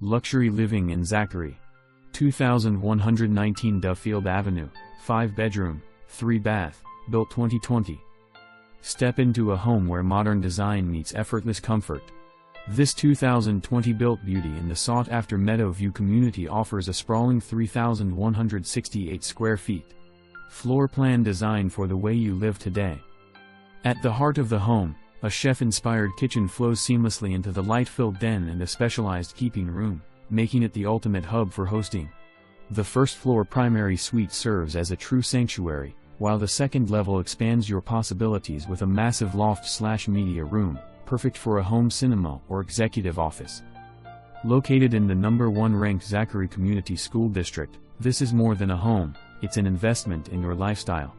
Luxury living in Zachary. 2119 Dovefield Avenue, 5-bedroom, 3-bath, built 2020. Step into a home where modern design meets effortless comfort. This 2020 built beauty in the sought-after Meadow View community offers a sprawling 3,168 square feet. Floor plan designed for the way you live today. At the heart of the home, a chef-inspired kitchen flows seamlessly into the light-filled den and a specialized keeping room, making it the ultimate hub for hosting. The first-floor primary suite serves as a true sanctuary, while the second level expands your possibilities with a massive loft/media room, perfect for a home cinema or executive office. Located in the #1 ranked Zachary Community School District, this is more than a home, it's an investment in your lifestyle.